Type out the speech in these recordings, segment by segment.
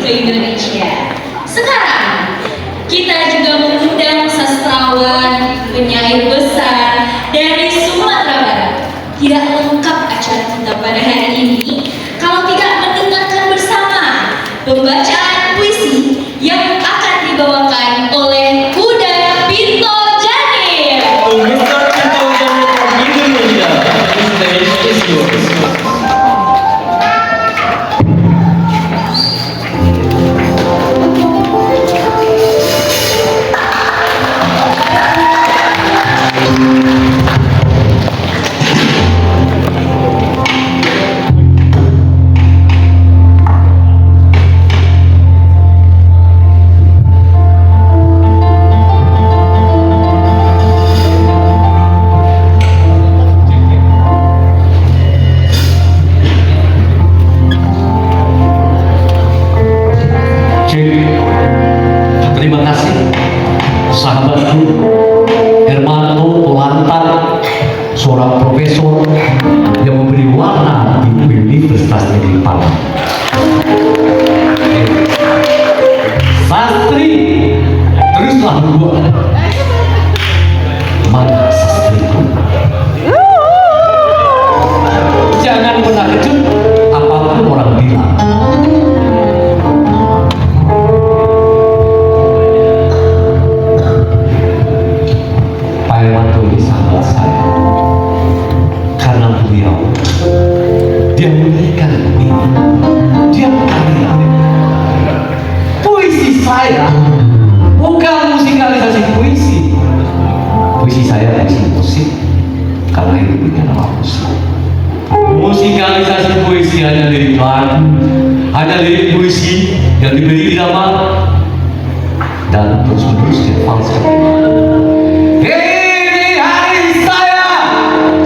se-Indonesia. Sekarang kita juga mengundang sastrawan, penyair besar dari Sumatera Barat. Tidak lengkap acara kita pada hari ini kalau tidak mendengarkan bersama pembacaan puisi yang akan dibawakan oleh Kuda Pinto Janir. Mr. Pinto Janir from Indonesia, the stage is yours. Terima kasih sahabatku Hermanto Lantar, seorang profesor yang memberi warna di Universitas Negeri Padang. Sastri, teruslah berbuat. Mana sastriku? Jangan pernah kecut apapun orang bilang. Pak Hermanto ini sahabat saya karena beliau dia memberikan ini, dia karya puisi saya, bukan musikalisasi puisi. Puisi saya puisi musik karena itu punya nama musik. Musikalisasi puisi hanya lirik lagu, hanya lirik puisi yang diberi irama dan terus-menerus difalskan.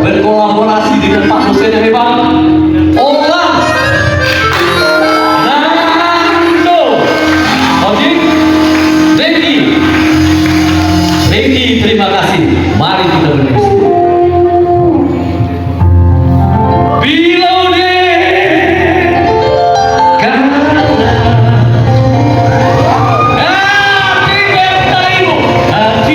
Berkolaborasi dengan Pak dosen yang hebat, Olang, Nando, Ojek, Reki, terima kasih. Mari kita berdiskusi. Hati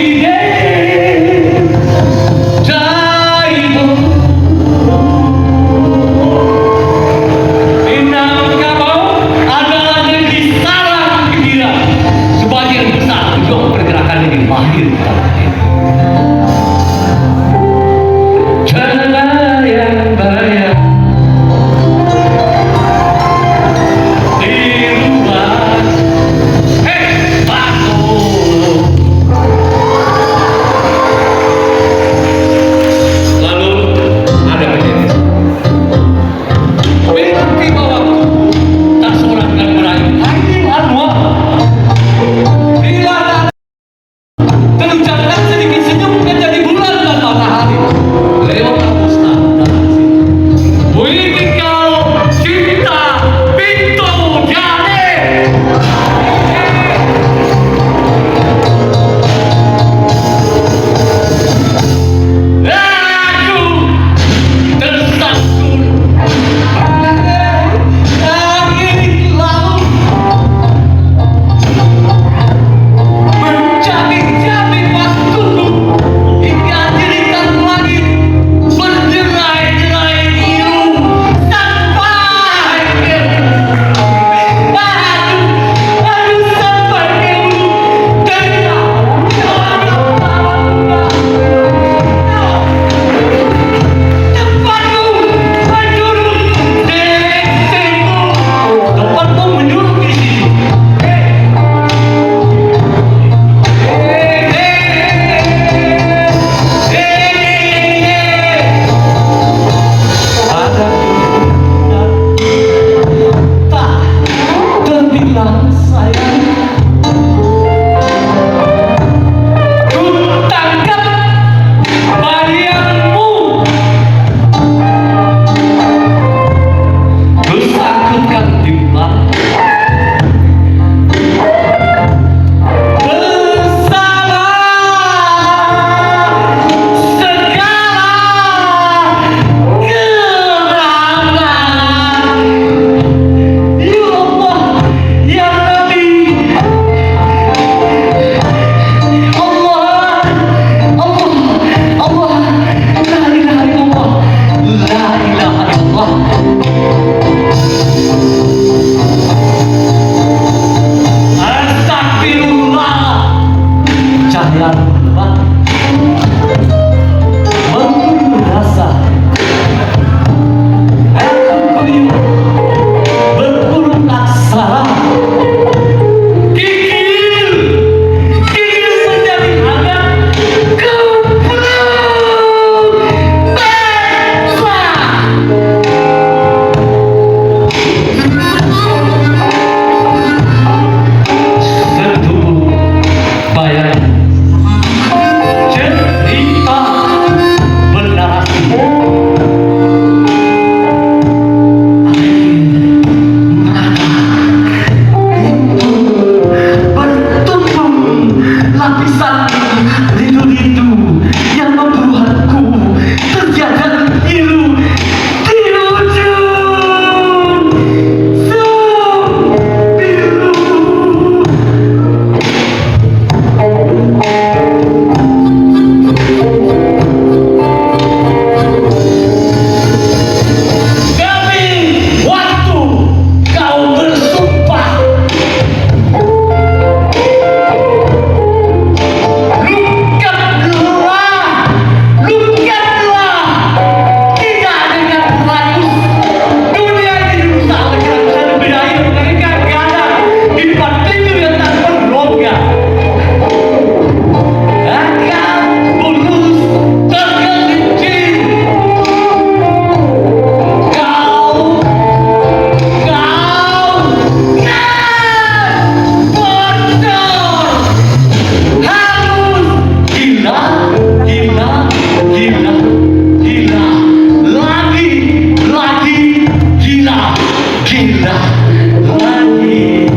lagi.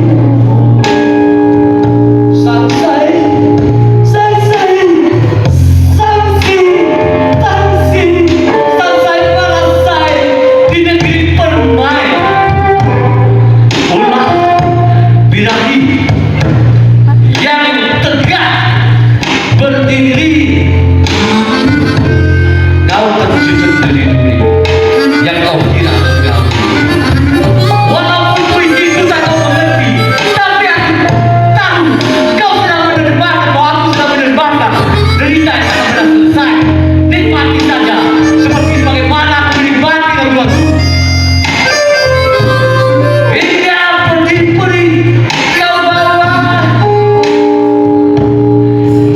Sampai selesai di negeri permai. Ulah birahi yang tegak berdiri. Kau tersujud berdiri yang kau kira engkau. Walaupun puisi itu tak kau mengerti, tapi aku tahu kau sedang menerbakan bahwa aku sedang menerbakan derita yang akan selesai. Nikmati saja seperti sebagaimana aku menikmati lagu-lagu. Hingga peri-peri kau bawa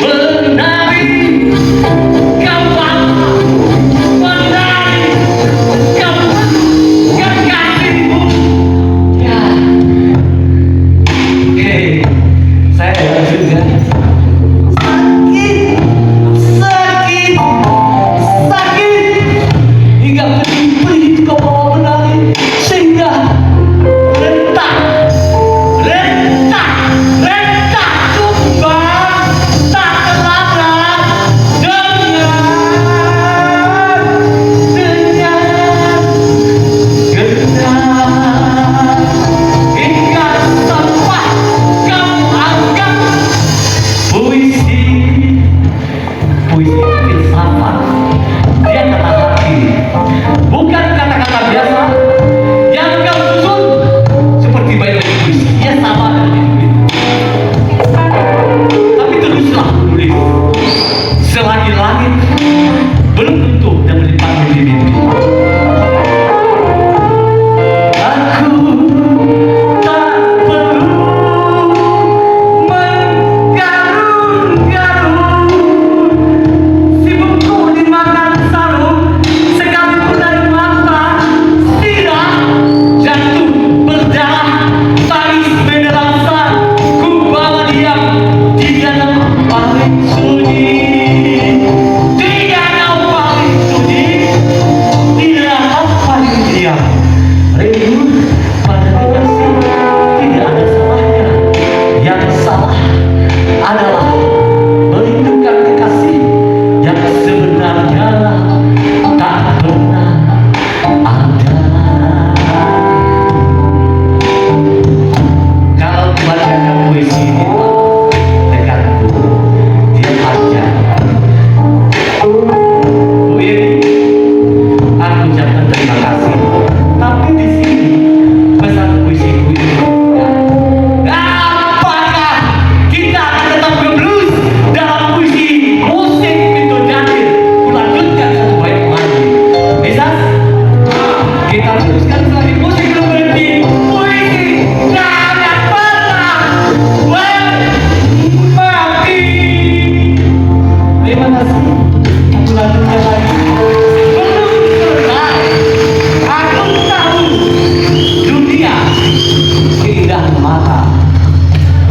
menari, kau bawa menari, kau kekasihmu. Ya, oke, saya lanjut ya. Sakit hingga peri-peri itu kau bawa menari sehingga retak tumbang tak terlambat genang hingga sempat kau anggap puisi filsafat. Dia kata hati, bukan kata-kata biasa yang kau susun seperti biologi puisi. Ia sama dengan itu. Tapi teruslah menulis selagi langit belum runtuh dan melipat mimpi-mimpi. Aku tak perlu menggarung-garung, sibukku dimakan sarung, sekalipun dari mata tidak jatuh berdarah, tangis menderasa, ku bawa diam di dalam paling sunyi. Di dalam paling sunyi, di dalam paling diam. Rindu pada kekasih tidak ada salahnya. Yang salah adalah merindukan kekasih yang sebenarnya tak pernah ada. Kalau membacakan puisi ini denganku, diam aja. Bu Iri, aku ucapkan terima kasih. Tapi di sini pesan puisiku ini, apakah kita akan tetap ngeblues dalam puisi musik Pintu Jadil? Kulanjutkan satu bait lagi. Bisa? Kita teruskan lagi musik belum berhenti. Puisi jangan pernah mati. Terima kasih. Aku lanjutkan lagi. Belum selesai. Aku tahu dunia keindahan mata,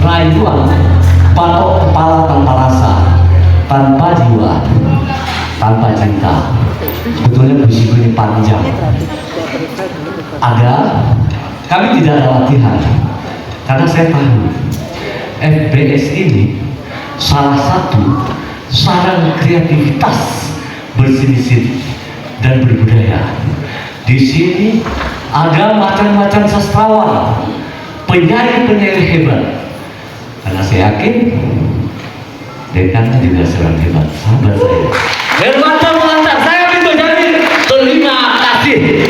rayuan, patok kepala tanpa rasa, tanpa jiwa, tanpa cinta. Sebetulnya puisi ini panjang. Kami tidak ada latihan karena saya tahu FBS ini salah satu sarana kreativitas bersinisip dan berbudaya. Di sini ada macam-macam sastrawan, penyair-penyair hebat. Karena saya yakin dekannya juga serang hebat, sahabat saya. Hermanta mengantar saya Pintu Jadil. Terima kasih.